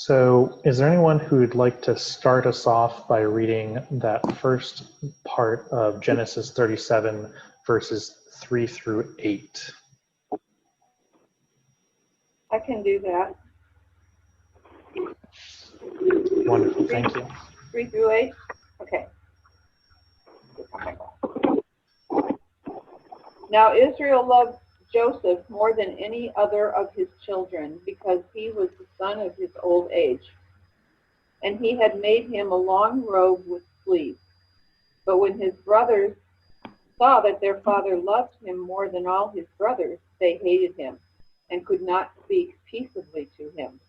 So is there anyone who would like to start us off by reading that first part of Genesis 37, verses 3 through 8? I can do that. Wonderful, thank you. 3 through 8? Okay. Now Israel loved Joseph more than any other of his children, because he was the son of his old age. And he had made him a long robe with sleeves. But when his brothers saw that their father loved him more than all his brothers, they hated him and could not speak peaceably to him.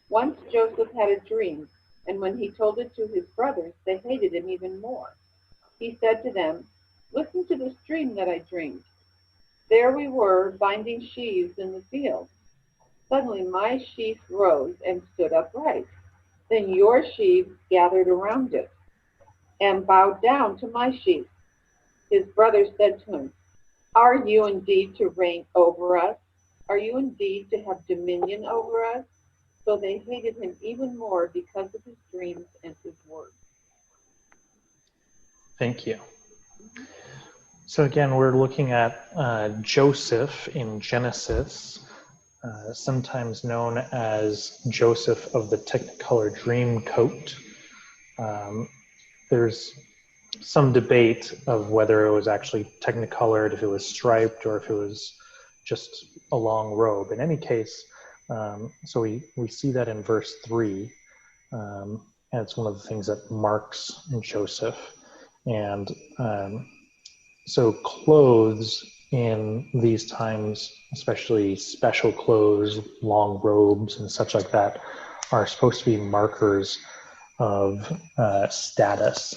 Once Joseph had a dream, and when he told it to his brothers, they hated him even more. He said to them, "Listen to this dream that I dreamed. There we were, binding sheaves in the field. Suddenly my sheaf rose and stood upright. Then your sheaves gathered around it and bowed down to my sheaf." His brothers said to him, "Are you indeed to reign over us? Are you indeed to have dominion over us?" So they hated him even more because of his dreams and his words. Thank you. So again, we're looking at Joseph in Genesis, sometimes known as Joseph of the Technicolored Dreamcoat. There's some debate of whether it was actually technicolored, if it was striped, or if it was just a long robe. In any case, so we see that in verse 3, and it's one of the things that marks Joseph. And so clothes in these times, especially special clothes, long robes and such like that, are supposed to be markers of status.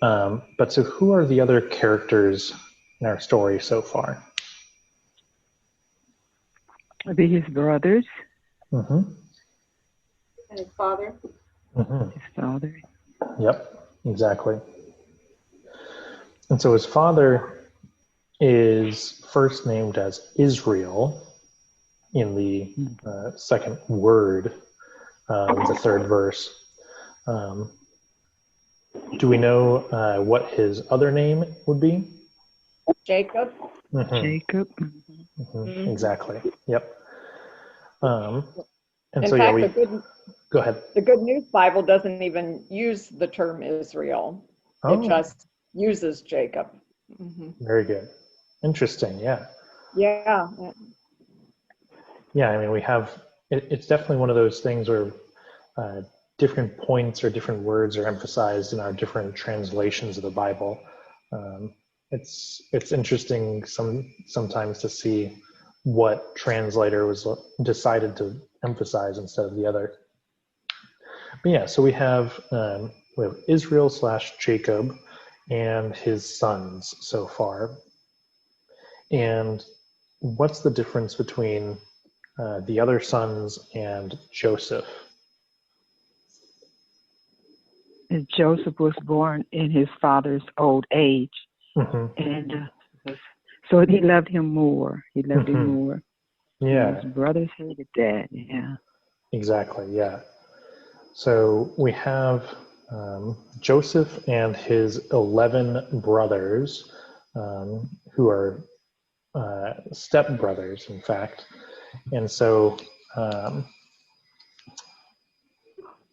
But so who are the other characters in our story so far? Would be his brothers. Mm-hmm. And his father? Mm-hmm. His father. Yep, exactly. And so his father is first named as Israel in the second word of the third verse. Do we know what his other name would be? Jacob. Mm-hmm. Jacob. Mm-hmm. Mm-hmm. Exactly. Yep. And in so fact, go ahead. The Good News Bible doesn't even use the term Israel. Oh. It just uses Jacob. Mm-hmm. Very good. Interesting. Yeah. Yeah. Yeah. I mean, we have. It's definitely one of those things where different points or different words are emphasized in our different translations of the Bible. It's interesting sometimes to see what translator was decided to emphasize instead of the other. But yeah, so we have Israel / Jacob and his sons so far. And what's the difference between the other sons and Joseph? Joseph was born in his father's old age. Mm-hmm. And so he loved him more. He loved him more. Yeah. And his brothers hated that. Yeah. Exactly. Yeah. So we have Joseph and his 11 brothers, who are stepbrothers, in fact. And so...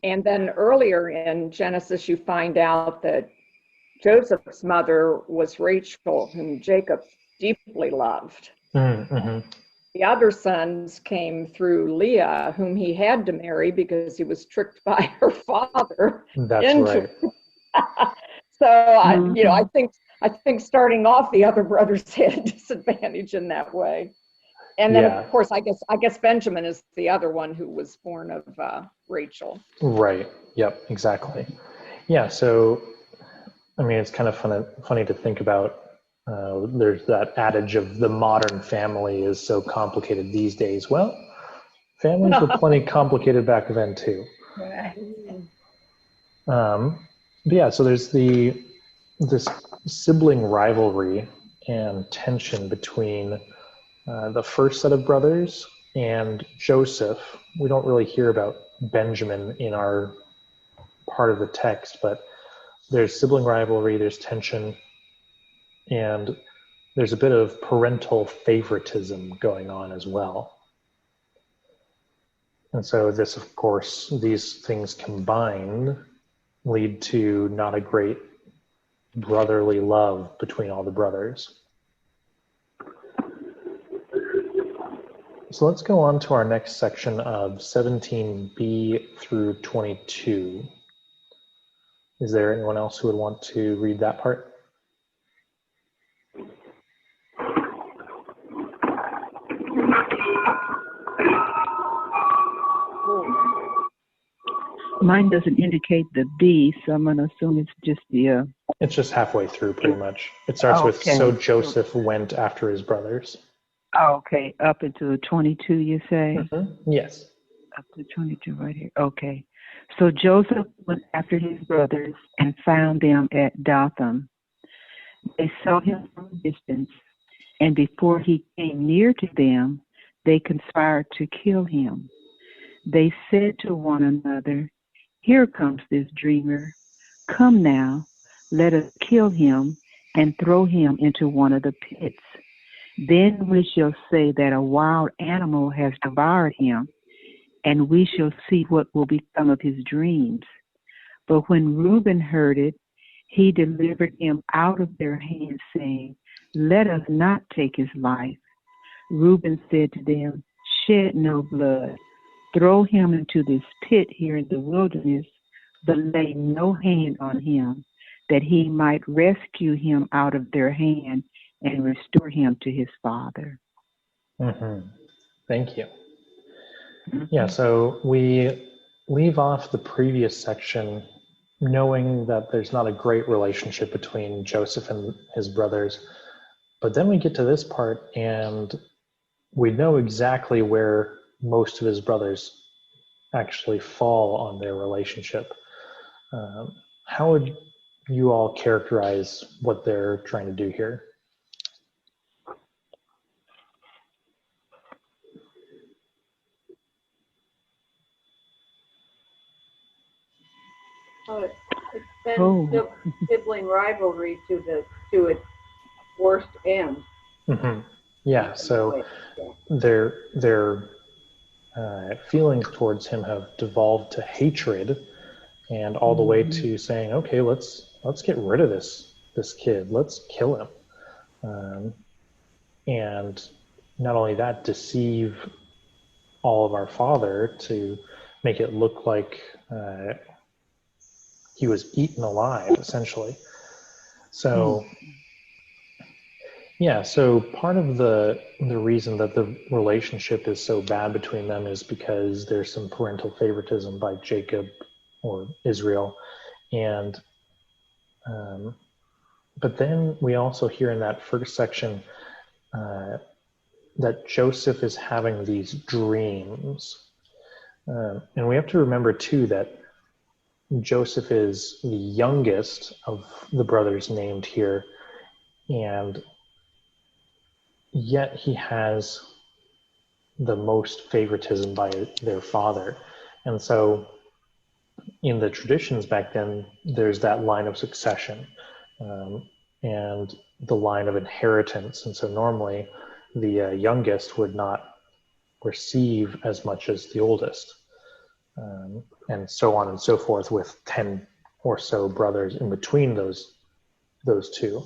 and then earlier in Genesis, you find out that Joseph's mother was Rachel, whom Jacob deeply loved. Mm-hmm. The other sons came through Leah, whom he had to marry because he was tricked by her father. That's right. So I think starting off, the other brothers had a disadvantage in that way. And then, of course, I guess Benjamin is the other one who was born of Rachel. Right. Yep. Exactly. Yeah. So, I mean, it's kind of funny to think about. There's that adage of the modern family is so complicated these days. Well, families were plenty complicated back then too. But yeah. So there's this sibling rivalry and tension between the first set of brothers and Joseph. We don't really hear about Benjamin in our part of the text, but there's sibling rivalry, there's tension, and there's a bit of parental favoritism going on as well. And so this, of course, these things combined lead to not a great brotherly love between all the brothers. So let's go on to our next section of 17b through 22. Is there anyone else who would want to read that part? Mine doesn't indicate the B, so I'm going to assume it's just the... It's just halfway through, pretty much. It starts with, so Joseph went after his brothers. Oh, okay. Up into 22, you say? Mm-hmm. Yes. Up to 22 right here. Okay. So Joseph went after his brothers and found them at Dothan. They saw him from a distance, and before he came near to them, they conspired to kill him. They said to one another, "Here comes this dreamer. Come now, let us kill him and throw him into one of the pits. Then we shall say that a wild animal has devoured him, and we shall see what will become of his dreams." But when Reuben heard it, he delivered him out of their hands, saying, "Let us not take his life." Reuben said to them, "Shed no blood. Throw him into this pit here in the wilderness, but lay no hand on him, that he might rescue him out of their hand and restore him to his father." Mm-hmm. Thank you. Yeah, so we leave off the previous section knowing that there's not a great relationship between Joseph and his brothers, but then we get to this part and we know exactly where most of his brothers actually fall on their relationship. How would you all characterize what they're trying to do here? Extend sibling rivalry to its worst end. Mm-hmm. Yeah, so their feelings towards him have devolved to hatred, and all the way to saying, "Okay, let's get rid of this kid. Let's kill him." And not only that, deceive all of our father to make it look like he was eaten alive, essentially. So, yeah, so part of the reason that the relationship is so bad between them is because there's some parental favoritism by Jacob or Israel. And but then we also hear in that first section that Joseph is having these dreams. And we have to remember too that Joseph is the youngest of the brothers named here, and yet he has the most favoritism by their father. And so in the traditions back then, there's that line of succession and the line of inheritance. And so normally the youngest would not receive as much as the oldest. And so on and so forth, with 10 or so brothers in between those two.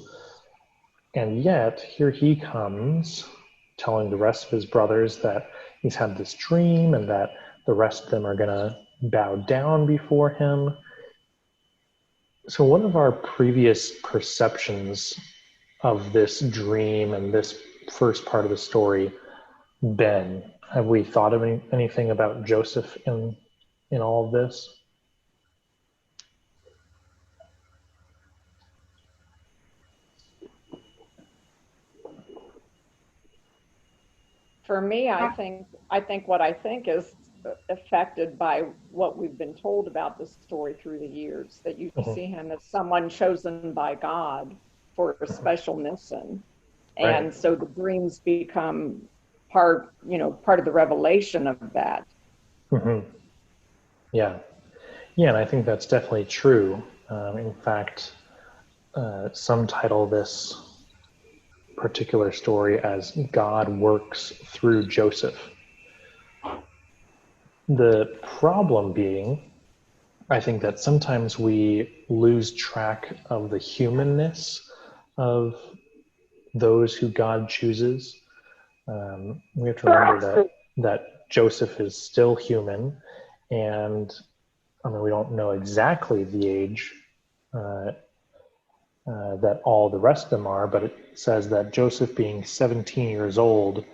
And yet here he comes telling the rest of his brothers that he's had this dream and that the rest of them are going to bow down before him. So what have our previous perceptions of this dream and this first part of the story been? Have we thought of anything about Joseph in all of this? For me, I think what I think is affected by what we've been told about this story through the years, that you see him as someone chosen by God for a special mission. And so the dreams become part of the revelation of that. Mm-hmm. Yeah. Yeah, and I think that's definitely true. In fact, some title this particular story as God works through Joseph. The problem being, I think that sometimes we lose track of the humanness of those who God chooses. We have to remember that Joseph is still human, and I mean, we don't know exactly the age that all the rest of them are, but it says that Joseph being 17 years old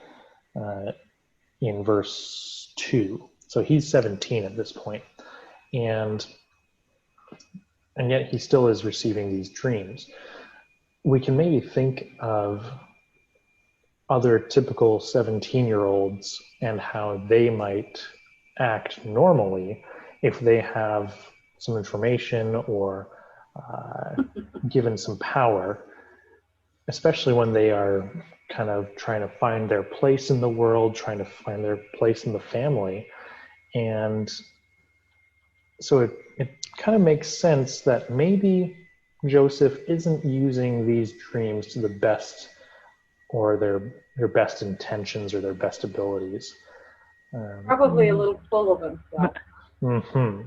in verse 2. So he's 17 at this point. And yet he still is receiving these dreams. We can maybe think of other typical 17-year-olds and how they might act normally if they have some information or given some power, especially when they are kind of trying to find their place in the world, trying to find their place in the family. And so it kind of makes sense that maybe Joseph isn't using these dreams to the best, or their best intentions or their best abilities. Probably a little full of himself. Mm-hmm.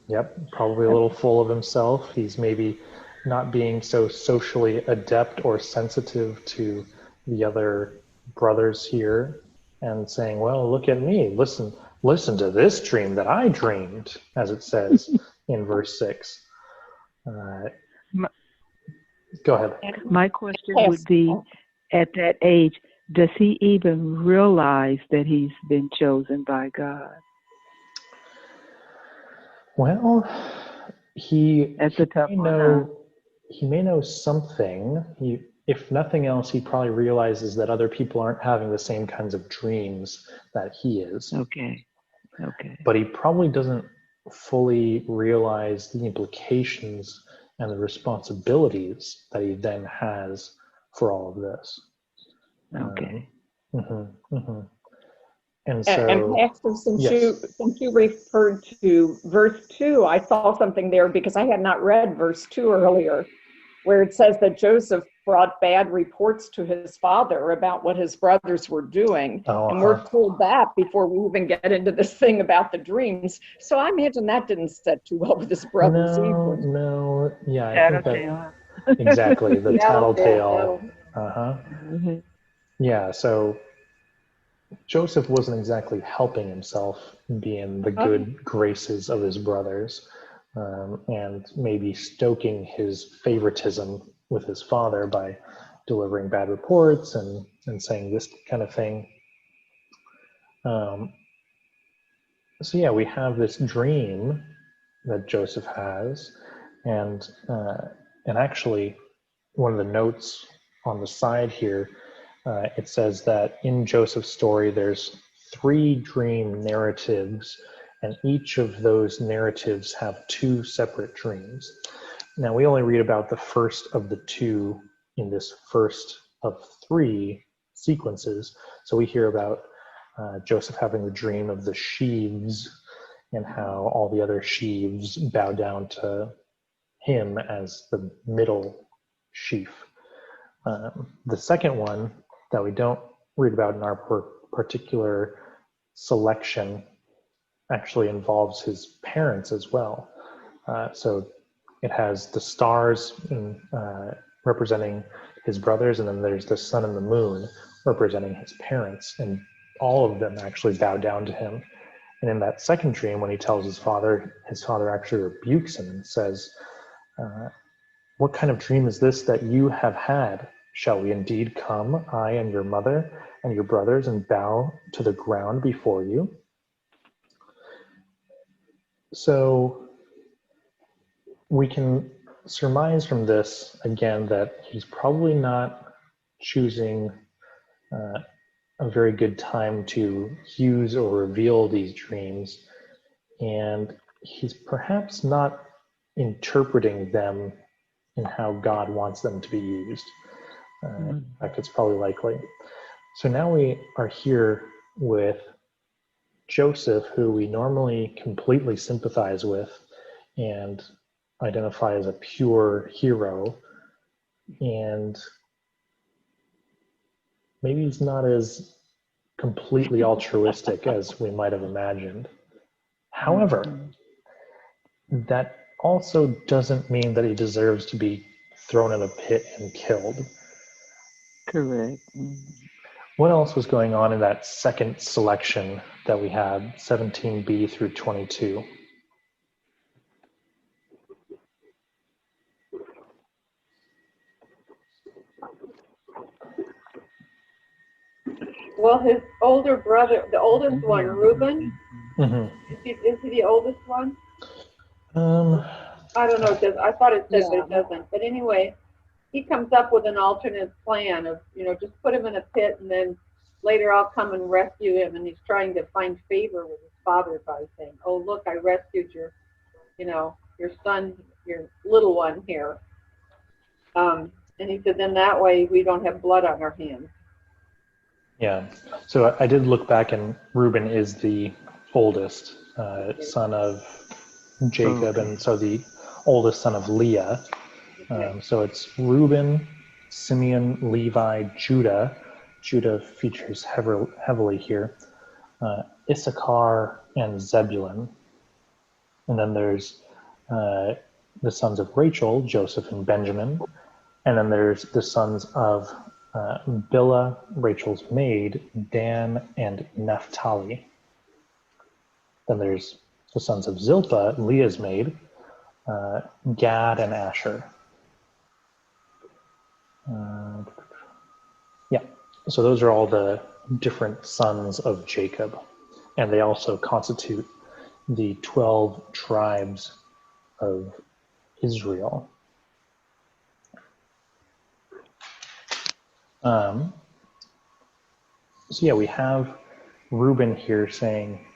Yep, probably a little full of himself. He's maybe not being so socially adept or sensitive to the other brothers here and saying, well, look at me, listen to this dream that I dreamed, as it says in verse 6. Go ahead. My question would be, at that age, does he even realize that he's been chosen by God? Well, That's a tough one. He may know something. If nothing else, he probably realizes that other people aren't having the same kinds of dreams that he is. Okay. But he probably doesn't fully realize the implications and the responsibilities that he then has for all of this. Okay. And so, and Pastor, since yes. you referred to verse 2, I saw something there because I had not read verse 2 earlier, where it says that Joseph brought bad reports to his father about what his brothers were doing. And we're told that before we even get into this thing about the dreams. So I imagine that didn't set too well with his brothers either. No, yeah, I think that, exactly, the tattletale. Yeah, so Joseph wasn't exactly helping himself be in the good graces of his brothers, and maybe stoking his favoritism with his father by delivering bad reports and saying this kind of thing. So yeah, we have this dream that Joseph has, and actually one of the notes on the side here, it says that in Joseph's story there's 3 dream narratives, and each of those narratives have 2 separate dreams. Now, we only read about the first of the 2 in this first of 3 sequences. So we hear about Joseph having the dream of the sheaves and how all the other sheaves bow down to him as the middle sheaf. The second one that we don't read about in our particular selection actually involves his parents as well. So it has the stars representing his brothers, and then there's the sun and the moon representing his parents, and all of them actually bow down to him. And in that second dream, when he tells his father actually rebukes him and says, what kind of dream is this that you have had? Shall we indeed come, I and your mother and your brothers, and bow to the ground before you? So we can surmise from this, again, that he's probably not choosing a very good time to use or reveal these dreams, and he's perhaps not interpreting them in how God wants them to be used. In fact, it's probably likely. So now we are here with Joseph, who we normally completely sympathize with and identify as a pure hero, and maybe he's not as completely altruistic as we might have imagined. However, that also doesn't mean that he deserves to be thrown in a pit and killed. Correct. What else was going on in that second selection that we had, 17b through 22? Well, his older brother, the oldest one, Reuben, Mm-hmm. is he the oldest one? I don't know. I thought it said, but it doesn't. But anyway, he comes up with an alternate plan of, just put him in a pit, and then later I'll come and rescue him. And he's trying to find favor with his father by saying, "Oh, look, I rescued your son, your little one here." And he said, then that way we don't have blood on our hands. Yeah. So I did look back, and Reuben is the oldest son of Jacob, and so the oldest son of Leah. So it's Reuben, Simeon, Levi, Judah. Judah features heavily here. Issachar and Zebulun. And then there's the sons of Rachel, Joseph and Benjamin. And then there's the sons of Bilhah, Rachel's maid, Dan and Naphtali. Then there's the sons of Zilpah, Leah's maid, Gad and Asher. So those are all the different sons of Jacob, and they also constitute the 12 tribes of Israel. So we have Reuben here saying,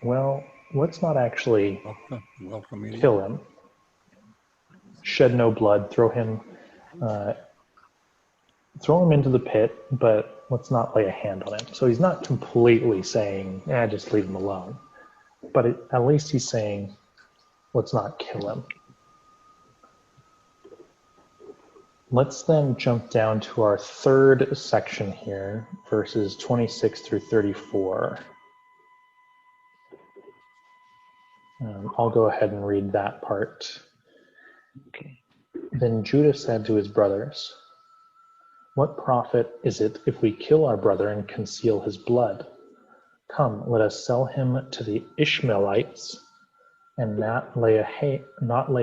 well, let's not actually kill him, shed no blood, throw him into the pit, but let's not lay a hand on him. So he's not completely saying, just leave him alone. But at least he's saying, let's not kill him. Let's then jump down to our third section here, verses 26 through 34. I'll go ahead and read that part. Okay. Then Judah said to his brothers, "What profit is it if we kill our brother and conceal his blood? Come, let us sell him to the Ishmaelites and not lay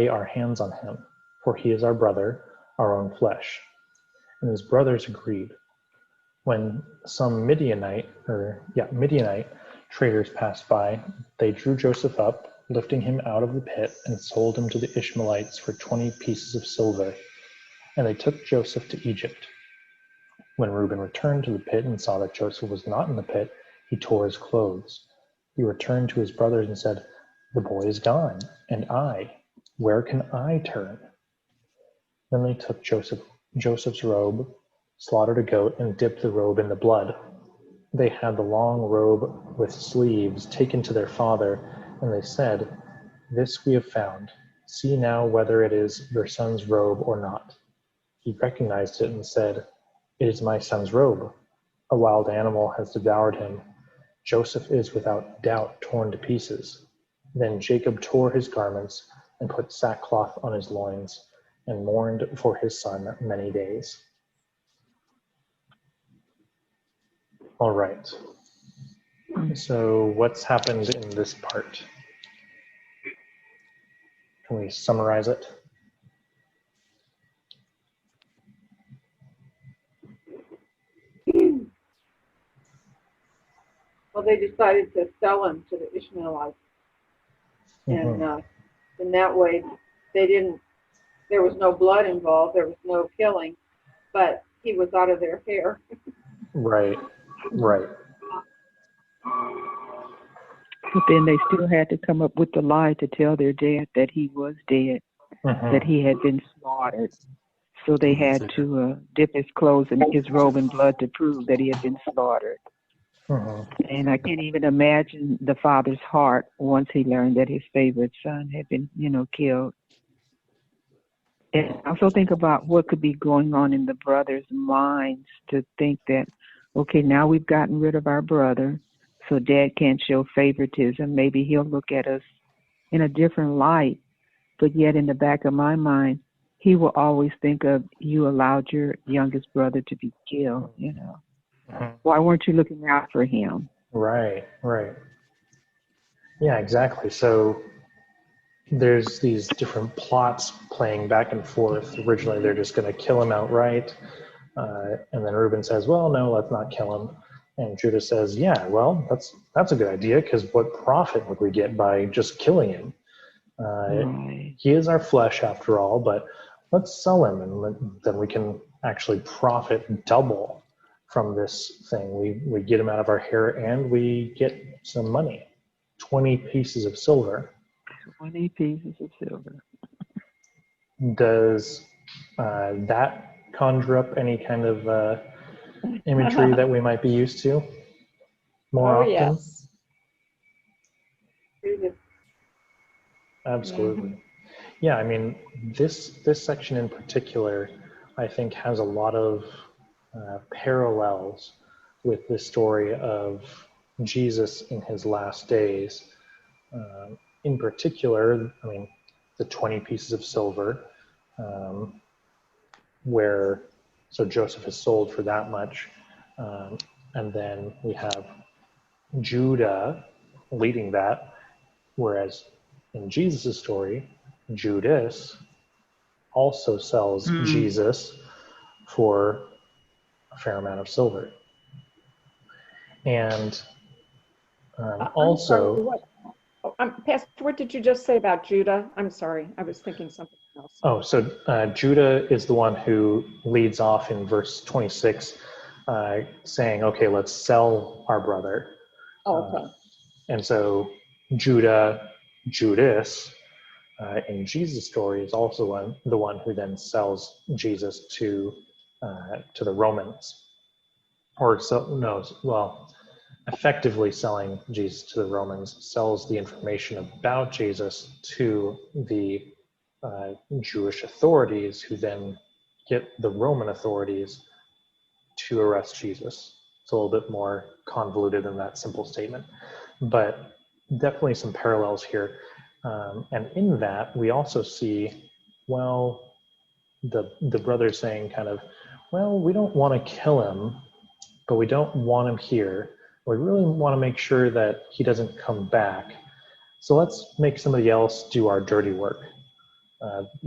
our hands on him, for he is our brother, our own flesh." And his brothers agreed. When some Midianite traders passed by, they drew Joseph up, lifting him out of the pit, and sold him to the Ishmaelites for 20 pieces of silver. And they took Joseph to Egypt. When Reuben returned to the pit and saw that Joseph was not in the pit, he tore his clothes. He returned to his brothers and said, "The boy is gone, and where can I turn?" Then they took Joseph's robe, slaughtered a goat, and dipped the robe in the blood. They had the long robe with sleeves taken to their father, and they said, "This we have found. See now whether it is your son's robe or not." He recognized it and said, "It is my son's robe. A wild animal has devoured him. Joseph is without doubt torn to pieces." Then Jacob tore his garments and put sackcloth on his loins and mourned for his son many days. All right. So what's happened in this part? Can we summarize it? Well, they decided to sell him to the Ishmaelites. Mm-hmm. And in that way, there was no blood involved, there was no killing, but he was out of their hair. Right. But then they still had to come up with the lie to tell their dad that he was dead, Mm-hmm. that he had been slaughtered. So they had to dip his clothes and his robe in blood to prove that he had been slaughtered. And I can't even imagine the father's heart once he learned that his favorite son had been, killed. And I also think about what could be going on in the brothers' minds to think that, okay, now we've gotten rid of our brother, so Dad can't show favoritism. Maybe he'll look at us in a different light. But yet in the back of my mind, he will always think of, you allowed your youngest brother to be killed, Why weren't you looking out for him? Right. Yeah, exactly. So there's these different plots playing back and forth. Originally, they're just going to kill him outright. And then Reuben says, well, no, let's not kill him. And Judah says, yeah, well, that's a good idea, because what profit would we get by just killing him? He is our flesh after all, but let's sell him, and then we can actually profit double from this thing. We get him out of our hair, and we get some money, 20 pieces of silver. 20 pieces of silver. Does that conjure up any kind of imagery that we might be used to more often? Yes. Absolutely. Yeah, I mean, this section in particular, I think, has a lot of parallels with the story of Jesus in his last days. In particular, I mean, the 20 pieces of silver, so Joseph is sold for that much. And then we have Judah leading that, whereas in Jesus' story, Judas also sells Jesus for a fair amount of silver. And also... Pastor, what did you just say about Judah? I'm sorry, I was thinking something else. Oh, so Judah is the one who leads off in verse 26, saying, okay, let's sell our brother. Okay. And so Judas, in Jesus' story, is also the one who then sells Jesus to the Romans. Effectively selling Jesus to the Romans, sells the information about Jesus to the Jewish authorities, who then get the Roman authorities to arrest Jesus. It's a little bit more convoluted than that simple statement, but definitely some parallels here. And in that, we also see, the brothers saying kind of, we don't want to kill him, but we don't want him here. We really want to make sure that he doesn't come back. So let's make somebody else do our dirty work.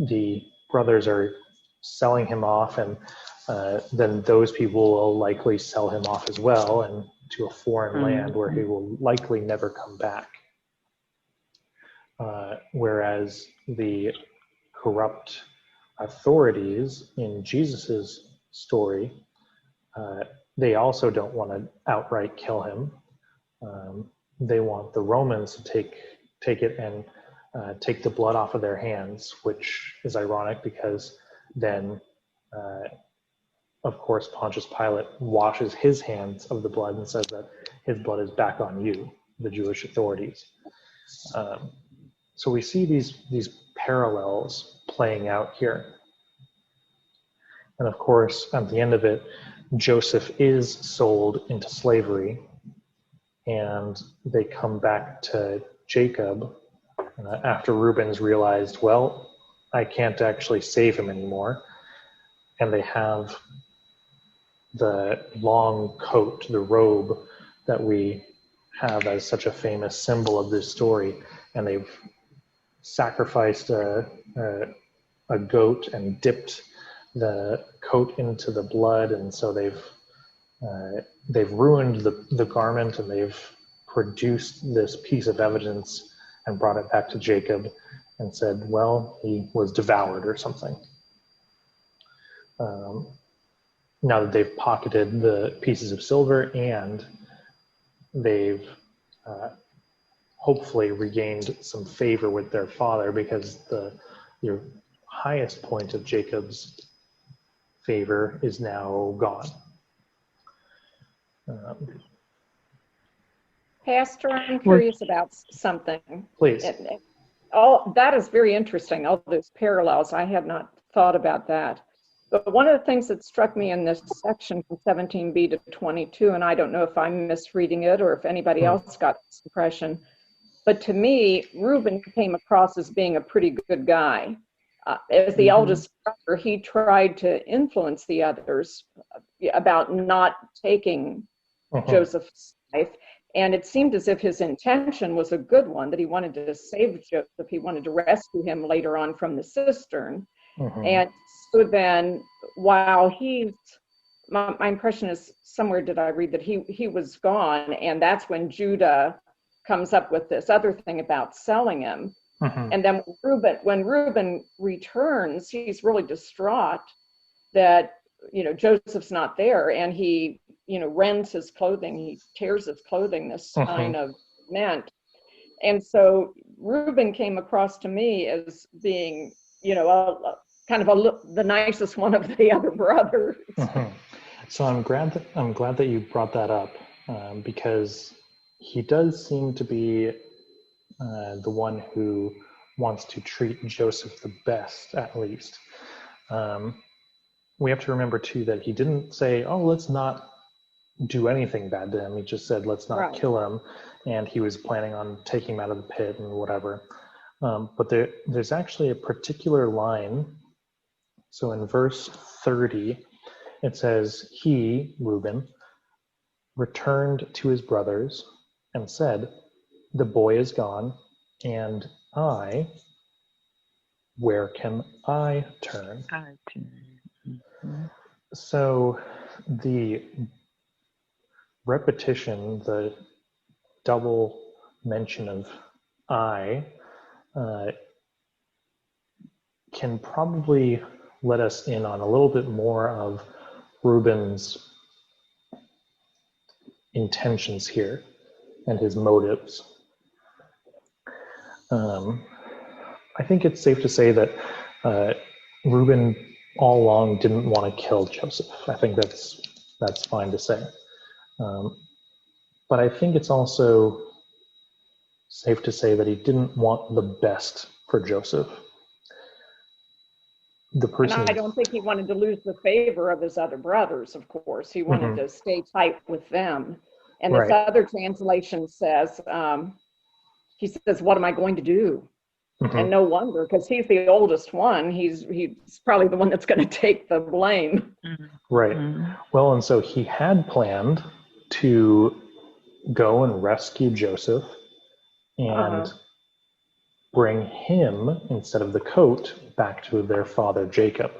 The brothers are selling him off, and then those people will likely sell him off as well, and to a foreign land where he will likely never come back. Whereas the corrupt authorities in Jesus's story, they also don't want to outright kill him. They want the Romans to take it and take the blood off of their hands, which is ironic because then, of course, Pontius Pilate washes his hands of the blood and says that his blood is back on you, the Jewish authorities. So we see these parallels playing out here. And of course, at the end of it, Joseph is sold into slavery, and they come back to Jacob after Reuben's realized, I can't actually save him anymore. And they have the long coat, the robe that we have as such a famous symbol of this story, and they've sacrificed a goat and dipped the coat into the blood, and so they've ruined the garment, and they've produced this piece of evidence and brought it back to Jacob and said, he was devoured or something. Now that they've pocketed the pieces of silver, and they've hopefully regained some favor with their father, because the highest point of Jacob's favor is now gone. Pastor, I'm curious about something. Please. That is very interesting, all those parallels. I had not thought about that. But one of the things that struck me in this section from 17b to 22, and I don't know if I'm misreading it or if anybody else got this impression, but to me, Reuben came across as being a pretty good guy. As the eldest brother, he tried to influence the others about not taking Joseph's life. And it seemed as if his intention was a good one, that he wanted to save Joseph. He wanted to rescue him later on from the cistern. And so then, while my impression is, somewhere did I read that he was gone, and that's when Judah comes up with this other thing about selling him. And then when Reuben returns, he's really distraught that, Joseph's not there, and he, rends his clothing, he tears his clothing, this sign of lament. And so Reuben came across to me as being, the nicest one of the other brothers. So I'm glad that you brought that up, because he does seem to be the one who wants to treat Joseph the best, at least. We have to remember too that he didn't say, "Oh, let's not do anything bad to him." He just said, "Let's not kill him," and he was planning on taking him out of the pit and whatever. But there's actually a particular line. So in verse 30, it says, "He, Reuben, returned to his brothers and said, 'The boy is gone, and where can I turn?'" So the repetition, the double mention of "I," can probably let us in on a little bit more of Reuben's intentions here and his motives. I think it's safe to say that Reuben all along didn't want to kill Joseph. I think that's fine to say. But I think it's also safe to say that he didn't want the best for Joseph. And I don't think he wanted to lose the favor of his other brothers, of course. He wanted to stay tight with them. And this other translation says, he says, "What am I going to do?" And no wonder, because he's the oldest one. He's probably the one that's going to take the blame. Right. Well, and so he had planned to go and rescue Joseph and bring him, instead of the coat, back to their father Jacob.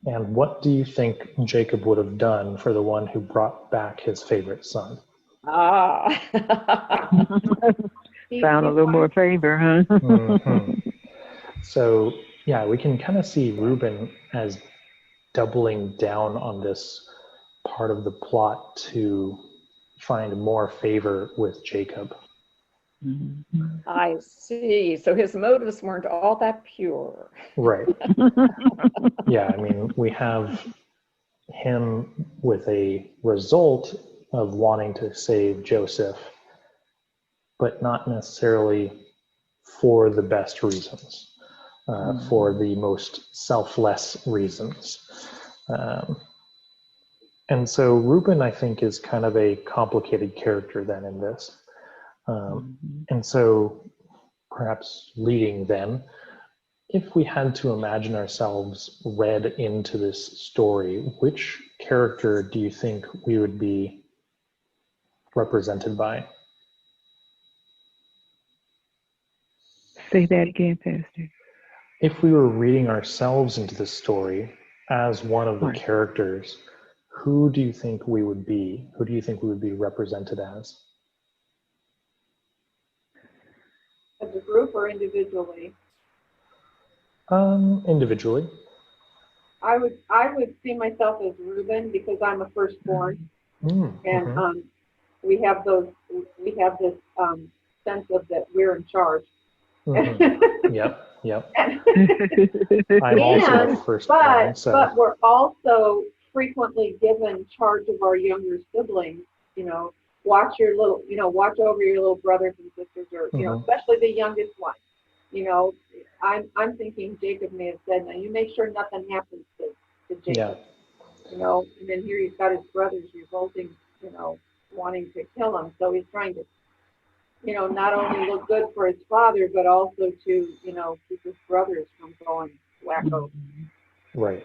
And what do you think Jacob would have done for the one who brought back his favorite son? Found a little more favor, huh? So, yeah, we can kind of see Reuben as doubling down on this part of the plot to find more favor with Jacob. I see. So his motives weren't all that pure. Right. Yeah, I mean, we have him with a result of wanting to save Joseph, but not necessarily for the best reasons, for the most selfless reasons. And so Reuben, I think, is kind of a complicated character then in this. And so perhaps leading then, if we had to imagine ourselves read into this story, which character do you think we would be represented by? Say that again, Pastor. If we were reading ourselves into the story as one of the characters, who do you think we would be? Who do you think we would be represented as? As a group or individually? Individually. I would see myself as Reuben because I'm a firstborn, and we have this sense of that we're in charge. Mm-hmm. Yep. I'm also a firstborn, but we're also frequently given charge of our younger siblings. Watch over your little brothers and sisters, or especially the youngest one. I'm thinking Jacob may have said, "Now you make sure nothing happens to Jacob." And then here he's got his brothers revolting, wanting to kill him. So he's trying to, not only look good for his father, but also to, keep his brothers from going wacko. Right.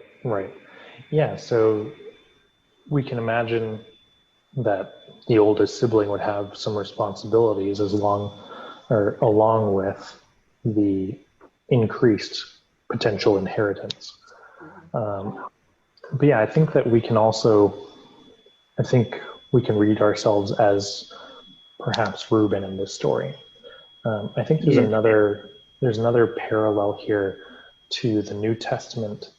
Yeah, so we can imagine that the oldest sibling would have some responsibilities along with the increased potential inheritance. But yeah, I think that we can read ourselves as perhaps Reuben in this story. I think there's another parallel here to the New Testament,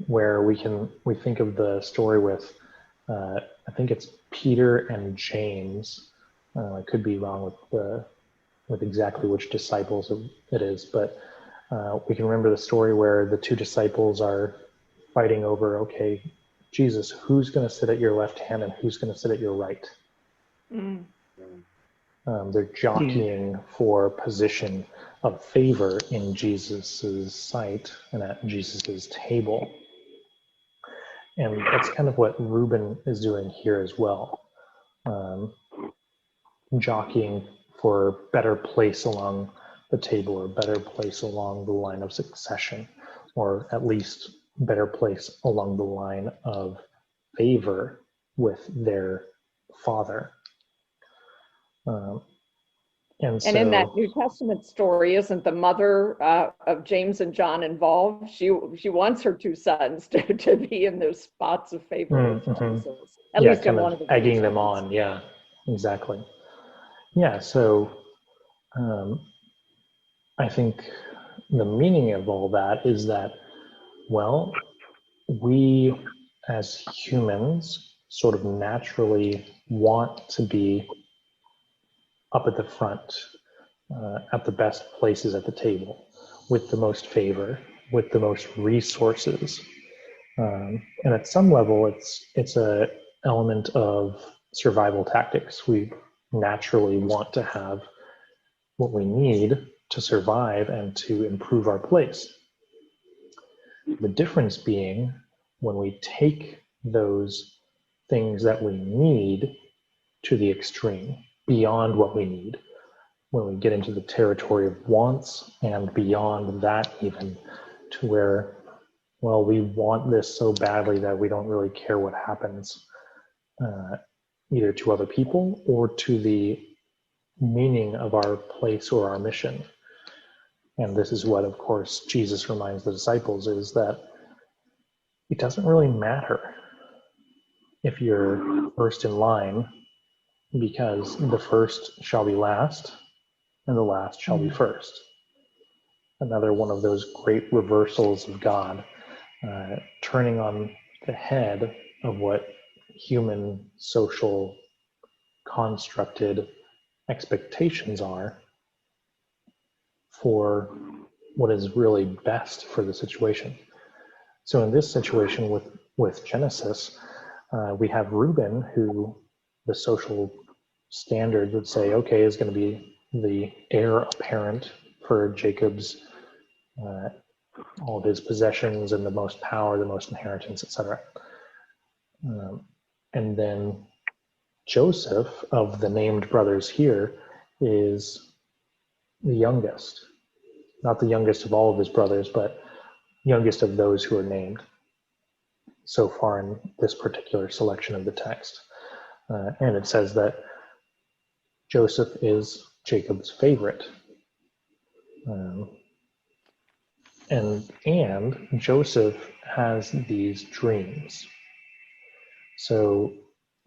where we think of the story with I think it's Peter and James. I could be wrong with exactly which disciples it is, but we can remember the story where the two disciples are fighting over, okay, Jesus, who's going to sit at your left hand and who's going to sit at your right? They're jockeying for position of favor in Jesus's sight and at Jesus's table. And that's kind of what Reuben is doing here as well. Jockeying for a better place along the table, or better place along the line of succession, or at least better place along the line of favor with their father. And in that New Testament story, isn't the mother of James and John involved? She wants her two sons to be in those spots of favor with Jesus. At least in one of the egging them on. Yeah, exactly. Yeah, so I think the meaning of all that is that, well, we as humans sort of naturally want to be up at the front, at the best places at the table, with the most favor, with the most resources. And at some level, it's a element of survival tactics. We naturally want to have what we need to survive and to improve our place. The difference being when we take those things that we need to the extreme, beyond what we need, when we get into the territory of wants and beyond that, even to where, well, we want this so badly that we don't really care what happens, either to other people or to the meaning of our place or our mission. And this is what, of course, Jesus reminds the disciples, is that it doesn't really matter if you're first in line, because the first shall be last and the last shall be first. Another one of those great reversals of God, turning on the head of what human social constructed expectations are for what is really best for the situation. So in this situation with Genesis, we have Reuben, who the social standard would say, okay, is going to be the heir apparent for Jacob's, all of his possessions and the most power, the most inheritance, etc. And then Joseph, of the named brothers here, is the youngest. Not the youngest of all of his brothers, but youngest of those who are named so far in this particular selection of the text. And it says that Joseph is Jacob's favorite. And Joseph has these dreams. So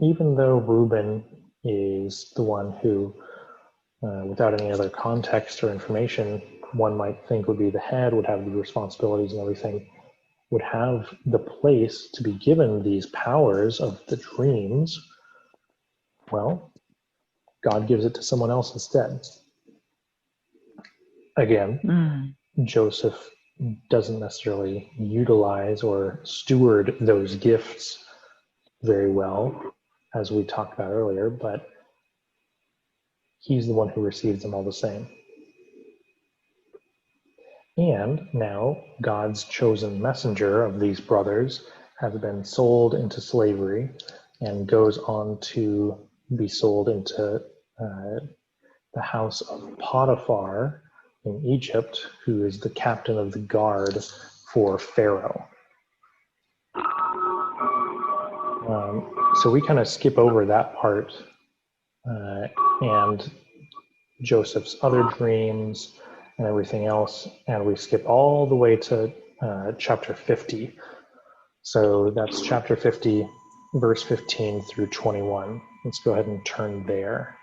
even though Reuben is the one who, without any other context or information, one might think would be the head, would have the responsibilities and everything, would have the place to be given these powers of the dreams, well, God gives it to someone else instead. again, Joseph doesn't necessarily utilize or steward those gifts very well, as we talked about earlier, but he's the one who receives them all the same. And now God's chosen messenger of these brothers has been sold into slavery and goes on to be sold into the house of Potiphar in Egypt, who is the captain of the guard for Pharaoh. So we kind of skip over that part and Joseph's other dreams and everything else, and we skip all the way to chapter 50. So that's chapter 50, verse 15 through 21. Let's go ahead and turn there.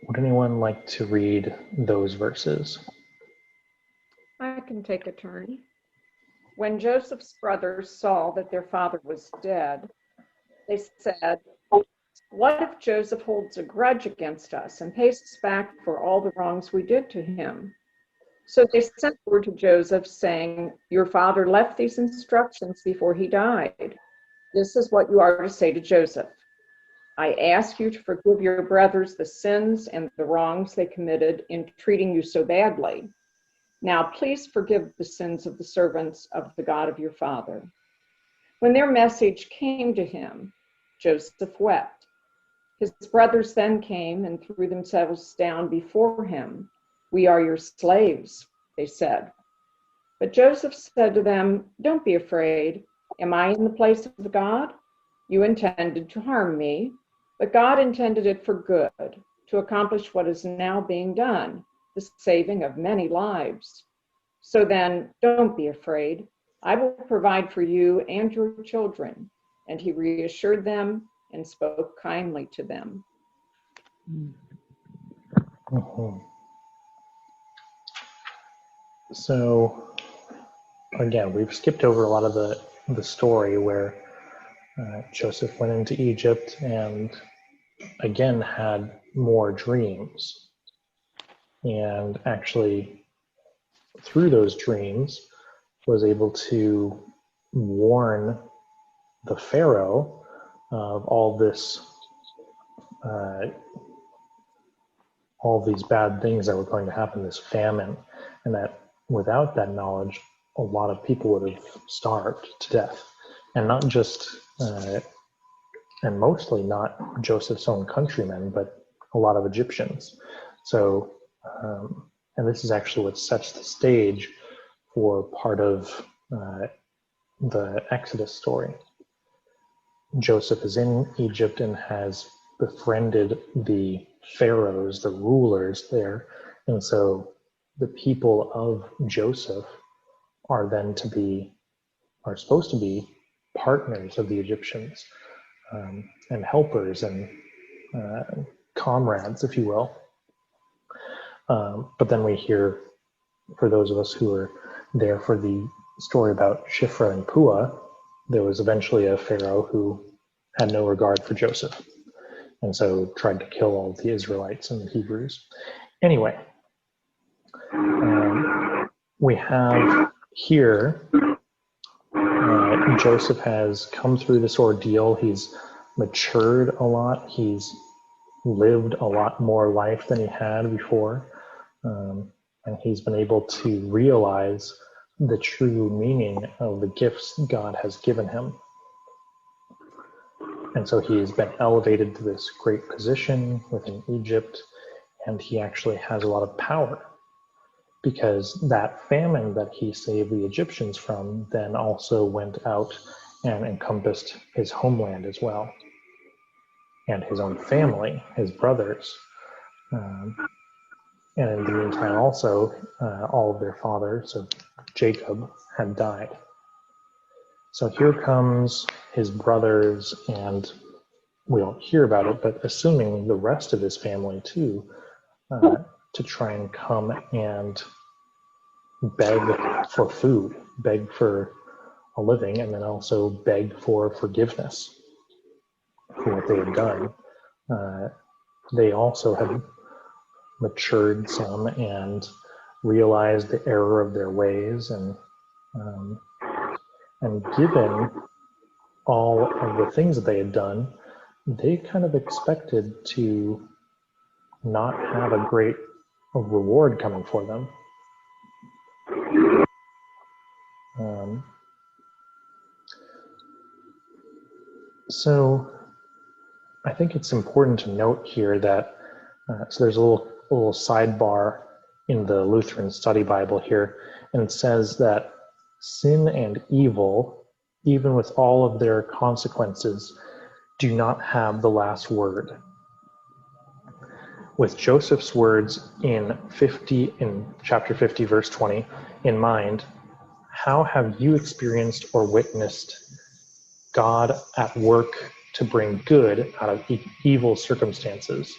Would anyone like to read those verses? I can take a turn. When Joseph's brothers saw that their father was dead, they said, "What if Joseph holds a grudge against us and pays us back for all the wrongs we did to him?" So they sent word to Joseph saying, "Your father left these instructions before he died. This is what you are to say to Joseph. I ask you to forgive your brothers the sins and the wrongs they committed in treating you so badly. Now please forgive the sins of the servants of the God of your father." When their message came to him, Joseph wept. His brothers then came and threw themselves down before him. "We are your slaves," they said. But Joseph said to them, "Don't be afraid. Am I in the place of God? You intended to harm me, but God intended it for good, to accomplish what is now being done, the saving of many lives. So then, don't be afraid. I will provide for you and your children." And he reassured them and spoke kindly to them. Mm-hmm. So, again, we've skipped over a lot of the story where Joseph went into Egypt and again had more dreams. And actually, through those dreams, was able to warn the Pharaoh of all these bad things that were going to happen, this famine, and that without that knowledge, a lot of people would have starved to death. And not just, and mostly not Joseph's own countrymen, but a lot of Egyptians. So, and this is actually what sets the stage for part of the Exodus story. Joseph is in Egypt and has befriended the pharaohs, the rulers there. And so the people of Joseph are supposed to be partners of the Egyptians, and helpers and comrades, if you will. But then we hear, for those of us who are there for the story about Shiphrah and Puah, there was eventually a pharaoh who had no regard for Joseph, and so tried to kill all the Israelites and the Hebrews. Anyway, we have here Joseph has come through this ordeal. He's matured a lot. He's lived a lot more life than he had before. And he's been able to realize the true meaning of the gifts God has given him. And so he's been elevated to this great position within Egypt, and he actually has a lot of power, because that famine that he saved the Egyptians from then also went out and encompassed his homeland as well, and his own family, his brothers. And in the meantime also, all of their fathers of Jacob had died. So here comes his brothers, and we don't hear about it, but assuming the rest of his family too, to try and come and beg for food, beg for a living, and then also beg for forgiveness for what they had done. They also had matured some and realized the error of their ways, and given all of the things that they had done, they kind of expected to not have a great reward coming for them. So I think it's important to note here that, so there's a little sidebar in the Lutheran Study Bible here, and it says that sin and evil, even with all of their consequences, do not have the last word. With Joseph's words in chapter 50, verse 20 in mind, how have you experienced or witnessed God at work to bring good out of evil circumstances?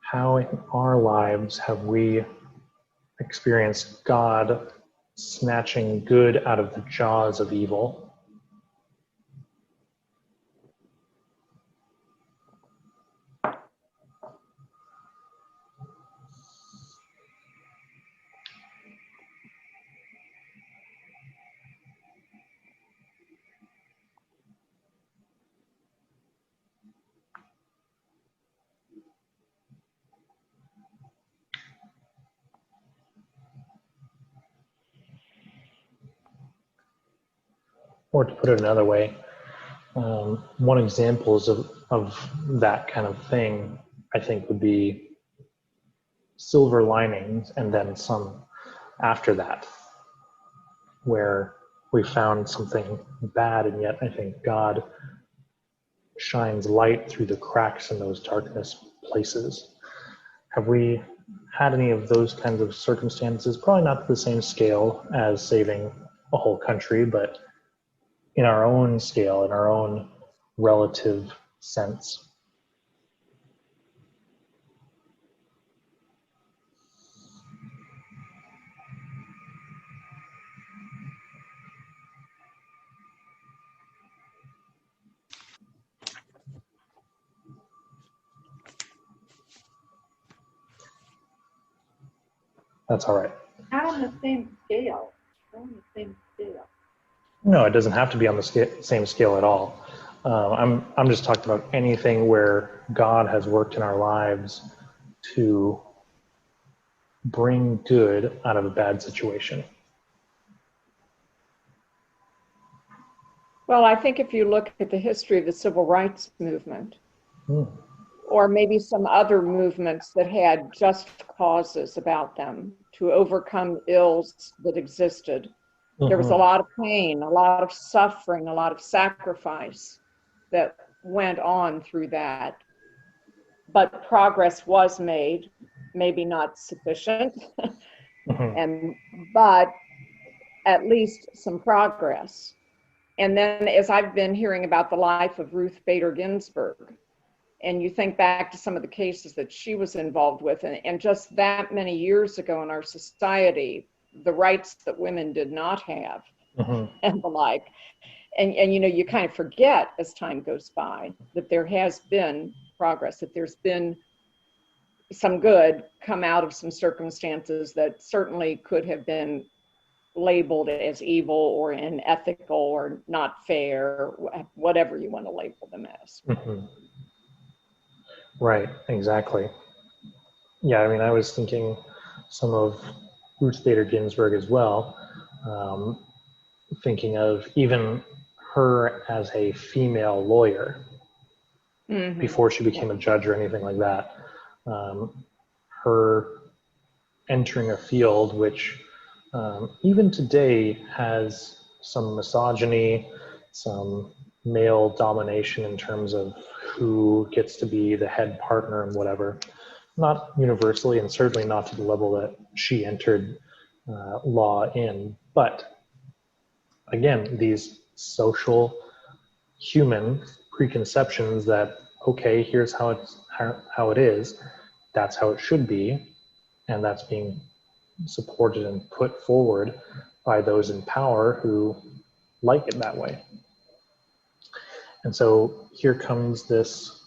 How in our lives have we experienced God snatching good out of the jaws of evil? Or to put it another way, one example of that kind of thing, I think, would be silver linings and then some after that, where we found something bad, and yet I think God shines light through the cracks in those darkness places. Have we had any of those kinds of circumstances? Probably not to the same scale as saving a whole country, but in our own scale, in our own relative sense. That's all right. Not on the same scale. Not on the same scale. No, it doesn't have to be on the same scale at all. I'm just talking about anything where God has worked in our lives to bring good out of a bad situation. Well, I think if you look at the history of the civil rights movement, or maybe some other movements that had just causes about them to overcome ills that existed, there was a lot of pain, a lot of suffering, a lot of sacrifice that went on through that. But progress was made, maybe not sufficient, but at least some progress. And then as I've been hearing about the life of Ruth Bader Ginsburg, and you think back to some of the cases that she was involved with, and just that many years ago in our society, the rights that women did not have and the like. And you know, you kind of forget as time goes by that there has been progress, that there's been some good come out of some circumstances that certainly could have been labeled as evil or unethical or not fair, whatever you want to label them as. Right, exactly. Yeah, I mean, I was thinking some of Ruth Bader Ginsburg as well, thinking of even her as a female lawyer before she became a judge or anything like that. Her entering a field which even today has some misogyny, some male domination in terms of who gets to be the head partner and whatever. Not universally, and certainly not to the level that she entered law in. But again, these social, human preconceptions that, okay, here's how it is, that's how it should be, and that's being supported and put forward by those in power who like it that way. And so here comes this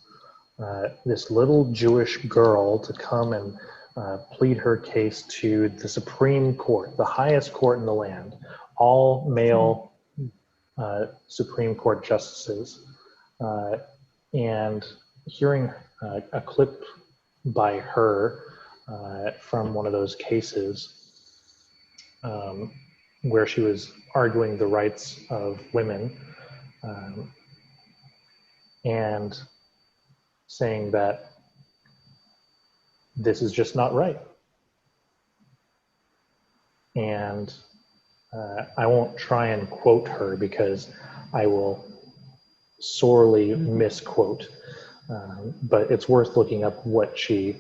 little Jewish girl to come and plead her case to the Supreme Court, the highest court in the land, all male Supreme Court justices. And hearing a clip by her from one of those cases where she was arguing the rights of women and saying that this is just not right. And I won't try and quote her because I will sorely misquote, but it's worth looking up what she